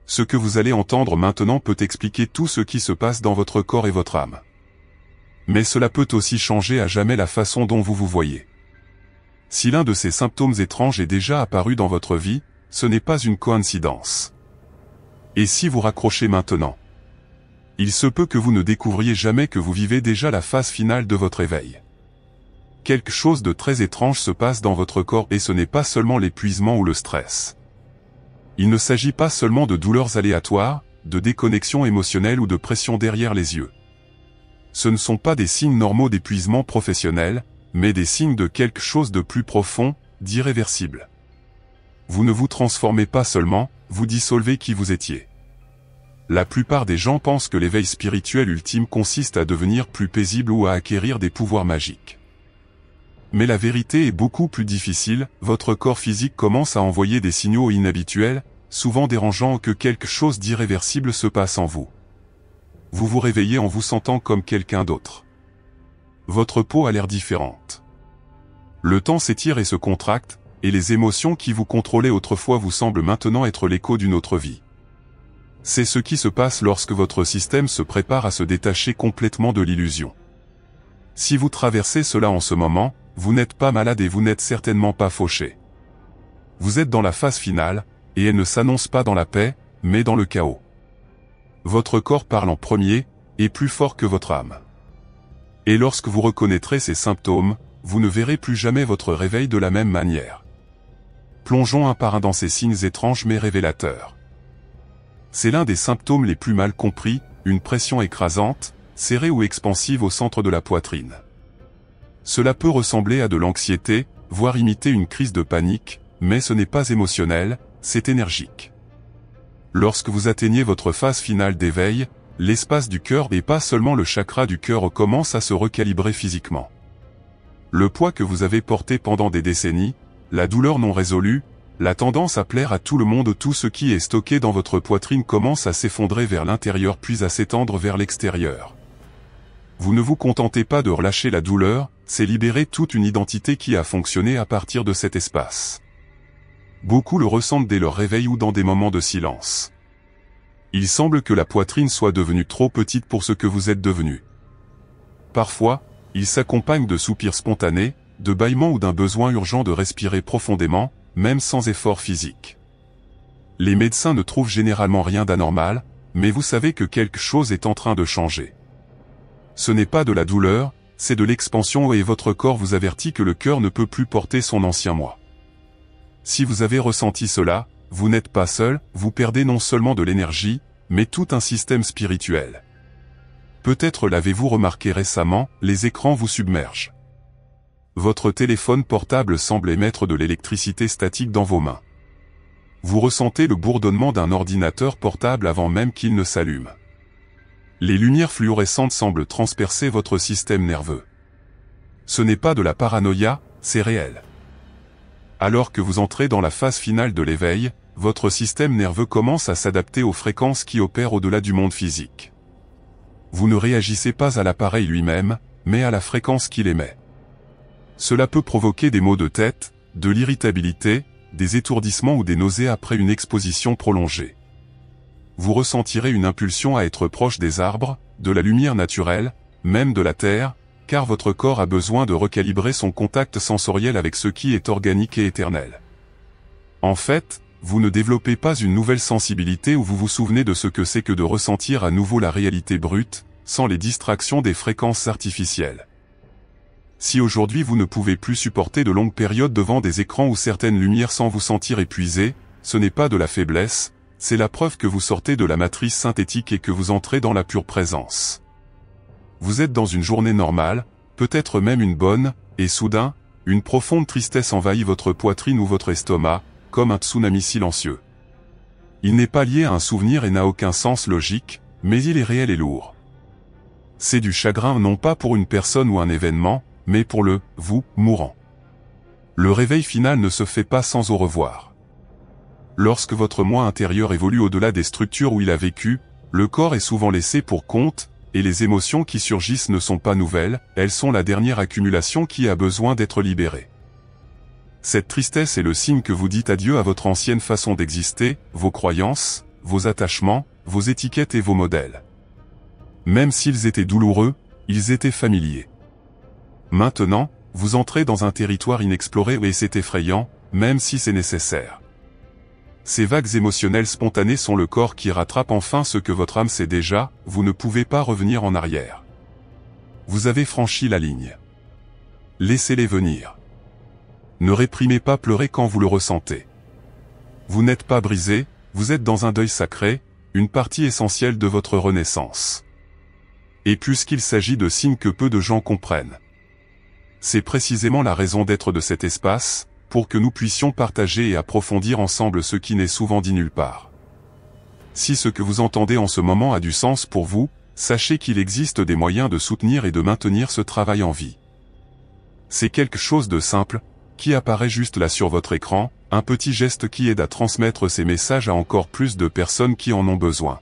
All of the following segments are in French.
Ce que vous allez entendre maintenant peut expliquer tout ce qui se passe dans votre corps et votre âme. Mais cela peut aussi changer à jamais la façon dont vous vous voyez. Si l'un de ces symptômes étranges est déjà apparu dans votre vie, ce n'est pas une coïncidence. Et si vous raccrochez maintenant, il se peut que vous ne découvriez jamais que vous vivez déjà la phase finale de votre éveil. Quelque chose de très étrange se passe dans votre corps et ce n'est pas seulement l'épuisement ou le stress. Il ne s'agit pas seulement de douleurs aléatoires, de déconnexion émotionnelle ou de pression derrière les yeux. Ce ne sont pas des signes normaux d'épuisement professionnel, mais des signes de quelque chose de plus profond, d'irréversible. Vous ne vous transformez pas seulement, vous dissolvez qui vous étiez. La plupart des gens pensent que l'éveil spirituel ultime consiste à devenir plus paisible ou à acquérir des pouvoirs magiques. Mais la vérité est beaucoup plus difficile, votre corps physique commence à envoyer des signaux inhabituels, souvent dérangeants que quelque chose d'irréversible se passe en vous. Vous vous réveillez en vous sentant comme quelqu'un d'autre. Votre peau a l'air différente. Le temps s'étire et se contracte, et les émotions qui vous contrôlaient autrefois vous semblent maintenant être l'écho d'une autre vie. C'est ce qui se passe lorsque votre système se prépare à se détacher complètement de l'illusion. Si vous traversez cela en ce moment, vous n'êtes pas malade et vous n'êtes certainement pas fauché. Vous êtes dans la phase finale, et elle ne s'annonce pas dans la paix, mais dans le chaos. Votre corps parle en premier, et plus fort que votre âme. Et lorsque vous reconnaîtrez ces symptômes, vous ne verrez plus jamais votre réveil de la même manière. Plongeons un par un dans ces signes étranges mais révélateurs. C'est l'un des symptômes les plus mal compris, une pression écrasante, serrée ou expansive au centre de la poitrine. Cela peut ressembler à de l'anxiété, voire imiter une crise de panique, mais ce n'est pas émotionnel, c'est énergique. Lorsque vous atteignez votre phase finale d'éveil, l'espace du cœur et pas seulement le chakra du cœur commence à se recalibrer physiquement. Le poids que vous avez porté pendant des décennies, la douleur non résolue, la tendance à plaire à tout le monde, tout ce qui est stocké dans votre poitrine commence à s'effondrer vers l'intérieur puis à s'étendre vers l'extérieur. Vous ne vous contentez pas de relâcher la douleur, c'est libérer toute une identité qui a fonctionné à partir de cet espace. Beaucoup le ressentent dès leur réveil ou dans des moments de silence. Il semble que la poitrine soit devenue trop petite pour ce que vous êtes devenu. Parfois, il s'accompagne de soupirs spontanés, de bâillements ou d'un besoin urgent de respirer profondément, même sans effort physique. Les médecins ne trouvent généralement rien d'anormal, mais vous savez que quelque chose est en train de changer. Ce n'est pas de la douleur, c'est de l'expansion et votre corps vous avertit que le cœur ne peut plus porter son ancien moi. Si vous avez ressenti cela, vous n'êtes pas seul, vous perdez non seulement de l'énergie, mais tout un système spirituel. Peut-être l'avez-vous remarqué récemment, les écrans vous submergent. Votre téléphone portable semble émettre de l'électricité statique dans vos mains. Vous ressentez le bourdonnement d'un ordinateur portable avant même qu'il ne s'allume. Les lumières fluorescentes semblent transpercer votre système nerveux. Ce n'est pas de la paranoïa, c'est réel. Alors que vous entrez dans la phase finale de l'éveil, votre système nerveux commence à s'adapter aux fréquences qui opèrent au-delà du monde physique. Vous ne réagissez pas à l'appareil lui-même, mais à la fréquence qu'il émet. Cela peut provoquer des maux de tête, de l'irritabilité, des étourdissements ou des nausées après une exposition prolongée. Vous ressentirez une impulsion à être proche des arbres, de la lumière naturelle, même de la terre, car votre corps a besoin de recalibrer son contact sensoriel avec ce qui est organique et éternel. En fait, vous ne développez pas une nouvelle sensibilité où vous vous souvenez de ce que c'est que de ressentir à nouveau la réalité brute, sans les distractions des fréquences artificielles. Si aujourd'hui vous ne pouvez plus supporter de longues périodes devant des écrans ou certaines lumières sans vous sentir épuisé, ce n'est pas de la faiblesse, c'est la preuve que vous sortez de la matrice synthétique et que vous entrez dans la pure présence. Vous êtes dans une journée normale, peut-être même une bonne, et soudain, une profonde tristesse envahit votre poitrine ou votre estomac, comme un tsunami silencieux. Il n'est pas lié à un souvenir et n'a aucun sens logique, mais il est réel et lourd. C'est du chagrin non pas pour une personne ou un événement, mais pour le « vous » mourant. Le réveil final ne se fait pas sans au revoir. Lorsque votre moi intérieur évolue au-delà des structures où il a vécu, le corps est souvent laissé pour compte, et les émotions qui surgissent ne sont pas nouvelles, elles sont la dernière accumulation qui a besoin d'être libérée. Cette tristesse est le signe que vous dites adieu à votre ancienne façon d'exister, vos croyances, vos attachements, vos étiquettes et vos modèles. Même s'ils étaient douloureux, ils étaient familiers. Maintenant, vous entrez dans un territoire inexploré et c'est effrayant, même si c'est nécessaire. Ces vagues émotionnelles spontanées sont le corps qui rattrape enfin ce que votre âme sait déjà, vous ne pouvez pas revenir en arrière. Vous avez franchi la ligne. Laissez-les venir. Ne réprimez pas pleurer quand vous le ressentez. Vous n'êtes pas brisé, vous êtes dans un deuil sacré, une partie essentielle de votre renaissance. Et puisqu'il s'agit de signes que peu de gens comprennent. C'est précisément la raison d'être de cet espace, pour que nous puissions partager et approfondir ensemble ce qui n'est souvent dit nulle part. Si ce que vous entendez en ce moment a du sens pour vous, sachez qu'il existe des moyens de soutenir et de maintenir ce travail en vie. C'est quelque chose de simple, qui apparaît juste là sur votre écran, un petit geste qui aide à transmettre ces messages à encore plus de personnes qui en ont besoin.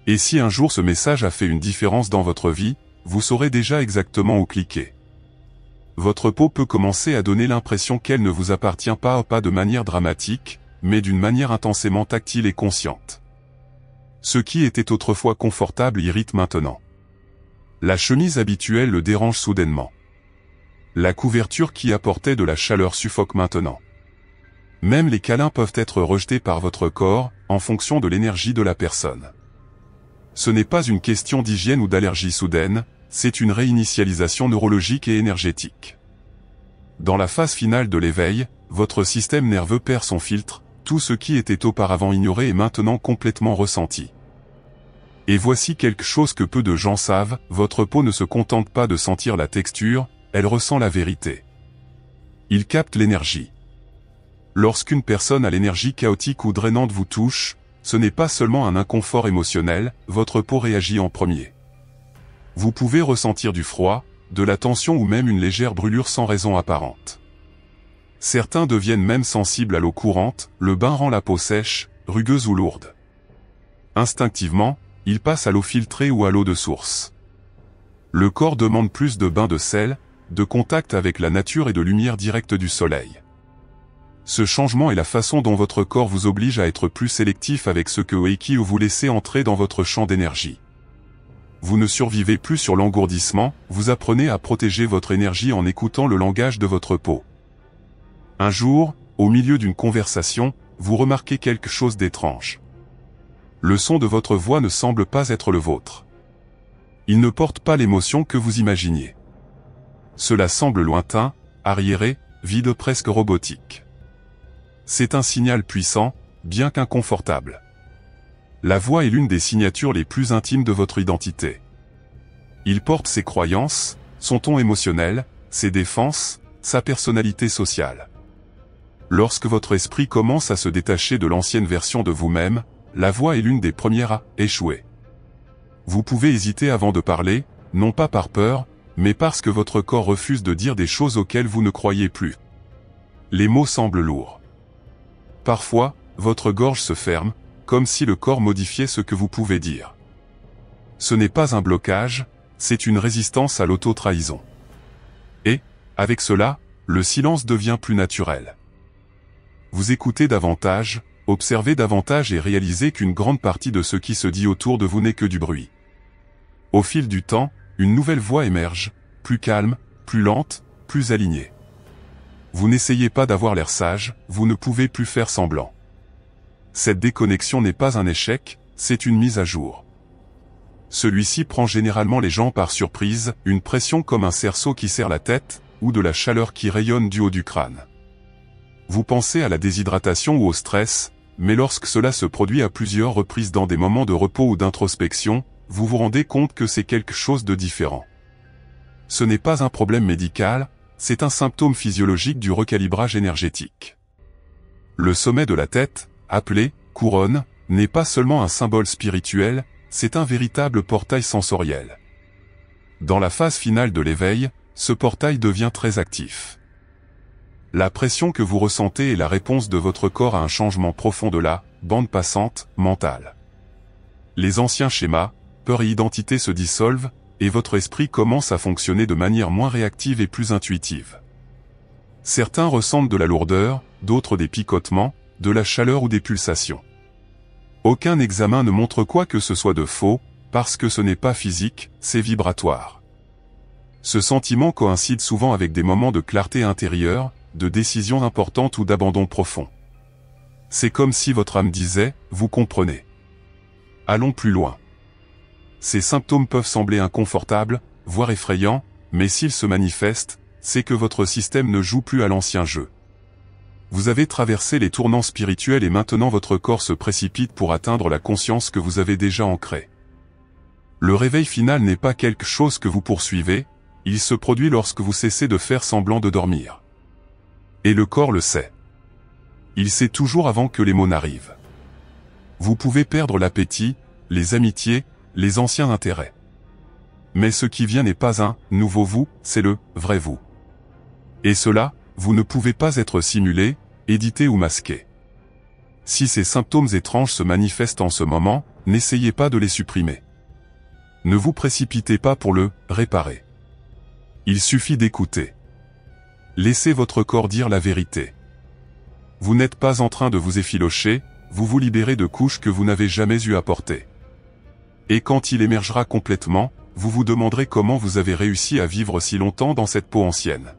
Et si un jour ce message a fait une différence dans votre vie, vous saurez déjà exactement où cliquer. Votre peau peut commencer à donner l'impression qu'elle ne vous appartient pas de manière dramatique, mais d'une manière intensément tactile et consciente. Ce qui était autrefois confortable irrite maintenant. La chemise habituelle le dérange soudainement. La couverture qui apportait de la chaleur suffoque maintenant. Même les câlins peuvent être rejetés par votre corps, en fonction de l'énergie de la personne. Ce n'est pas une question d'hygiène ou d'allergie soudaine, c'est une réinitialisation neurologique et énergétique. Dans la phase finale de l'éveil, votre système nerveux perd son filtre, tout ce qui était auparavant ignoré est maintenant complètement ressenti. Et voici quelque chose que peu de gens savent, votre peau ne se contente pas de sentir la texture, elle ressent la vérité. Il capte l'énergie. Lorsqu'une personne à l'énergie chaotique ou drainante vous touche, ce n'est pas seulement un inconfort émotionnel, votre peau réagit en premier. Vous pouvez ressentir du froid, de la tension ou même une légère brûlure sans raison apparente. Certains deviennent même sensibles à l'eau courante, le bain rend la peau sèche, rugueuse ou lourde. Instinctivement, ils passent à l'eau filtrée ou à l'eau de source. Le corps demande plus de bains de sel, de contact avec la nature et de lumière directe du soleil. Ce changement est la façon dont votre corps vous oblige à être plus sélectif avec ce que et qui vous laissez entrer dans votre champ d'énergie. Vous ne survivez plus sur l'engourdissement, vous apprenez à protéger votre énergie en écoutant le langage de votre peau. Un jour, au milieu d'une conversation, vous remarquez quelque chose d'étrange. Le son de votre voix ne semble pas être le vôtre. Il ne porte pas l'émotion que vous imaginiez. Cela semble lointain, arriéré, vide, presque robotique. C'est un signal puissant, bien qu'inconfortable. La voix est l'une des signatures les plus intimes de votre identité. Il porte ses croyances, son ton émotionnel, ses défenses, sa personnalité sociale. Lorsque votre esprit commence à se détacher de l'ancienne version de vous-même, la voix est l'une des premières à échouer. Vous pouvez hésiter avant de parler, non pas par peur, mais parce que votre corps refuse de dire des choses auxquelles vous ne croyez plus. Les mots semblent lourds. Parfois, votre gorge se ferme, comme si le corps modifiait ce que vous pouvez dire. Ce n'est pas un blocage, c'est une résistance à l'auto-trahison. Et, avec cela, le silence devient plus naturel. Vous écoutez davantage, observez davantage et réalisez qu'une grande partie de ce qui se dit autour de vous n'est que du bruit. Au fil du temps, une nouvelle voix émerge, plus calme, plus lente, plus alignée. Vous n'essayez pas d'avoir l'air sage, vous ne pouvez plus faire semblant. Cette déconnexion n'est pas un échec, c'est une mise à jour. Celui-ci prend généralement les gens par surprise, une pression comme un cerceau qui serre la tête, ou de la chaleur qui rayonne du haut du crâne. Vous pensez à la déshydratation ou au stress, mais lorsque cela se produit à plusieurs reprises dans des moments de repos ou d'introspection, vous vous rendez compte que c'est quelque chose de différent. Ce n'est pas un problème médical, c'est un symptôme physiologique du recalibrage énergétique. Le sommet de la tête, appelé couronne, n'est pas seulement un symbole spirituel, c'est un véritable portail sensoriel. Dans la phase finale de l'éveil, ce portail devient très actif. La pression que vous ressentez est la réponse de votre corps à un changement profond de la bande passante mentale. Les anciens schémas, peur et identité se dissolvent, et votre esprit commence à fonctionner de manière moins réactive et plus intuitive. Certains ressentent de la lourdeur, d'autres des picotements, de la chaleur ou des pulsations. Aucun examen ne montre quoi que ce soit de faux, parce que ce n'est pas physique, c'est vibratoire. Ce sentiment coïncide souvent avec des moments de clarté intérieure, de décisions importantes ou d'abandon profond. C'est comme si votre âme disait, vous comprenez. Allons plus loin. Ces symptômes peuvent sembler inconfortables, voire effrayants, mais s'ils se manifestent, c'est que votre système ne joue plus à l'ancien jeu. Vous avez traversé les tournants spirituels et maintenant votre corps se précipite pour atteindre la conscience que vous avez déjà ancrée. Le réveil final n'est pas quelque chose que vous poursuivez, il se produit lorsque vous cessez de faire semblant de dormir. Et le corps le sait. Il sait toujours avant que les mots n'arrivent. Vous pouvez perdre l'appétit, les amitiés, les anciens intérêts. Mais ce qui vient n'est pas un « nouveau vous », c'est le « vrai vous ». Et cela, vous ne pouvez pas être simulé, édité ou masqué. Si ces symptômes étranges se manifestent en ce moment, n'essayez pas de les supprimer. Ne vous précipitez pas pour le « réparer ». Il suffit d'écouter. Laissez votre corps dire la vérité. Vous n'êtes pas en train de vous effilocher, vous vous libérez de couches que vous n'avez jamais eu à porter. Et quand il émergera complètement, vous vous demanderez comment vous avez réussi à vivre si longtemps dans cette peau ancienne.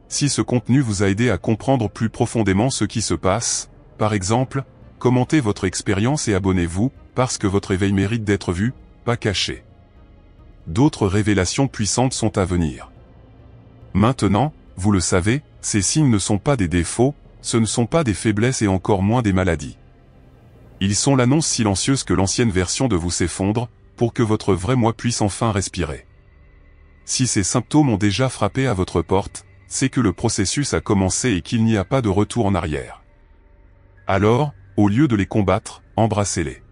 Si ce contenu vous a aidé à comprendre plus profondément ce qui se passe, par exemple, commentez votre expérience et abonnez-vous, parce que votre éveil mérite d'être vu, pas caché. D'autres révélations puissantes sont à venir. Maintenant, vous le savez, ces signes ne sont pas des défauts, ce ne sont pas des faiblesses et encore moins des maladies. Ils sont l'annonce silencieuse que l'ancienne version de vous s'effondre, pour que votre vrai moi puisse enfin respirer. Si ces symptômes ont déjà frappé à votre porte, c'est que le processus a commencé et qu'il n'y a pas de retour en arrière. Alors, au lieu de les combattre, embrassez-les.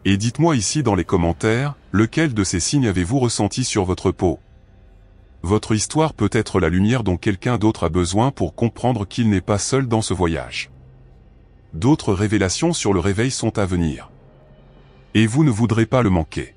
Et dites-moi ici dans les commentaires, lequel de ces signes avez-vous ressenti sur votre peau? Votre histoire peut être la lumière dont quelqu'un d'autre a besoin pour comprendre qu'il n'est pas seul dans ce voyage. D'autres révélations sur le réveil sont à venir. Et vous ne voudrez pas le manquer.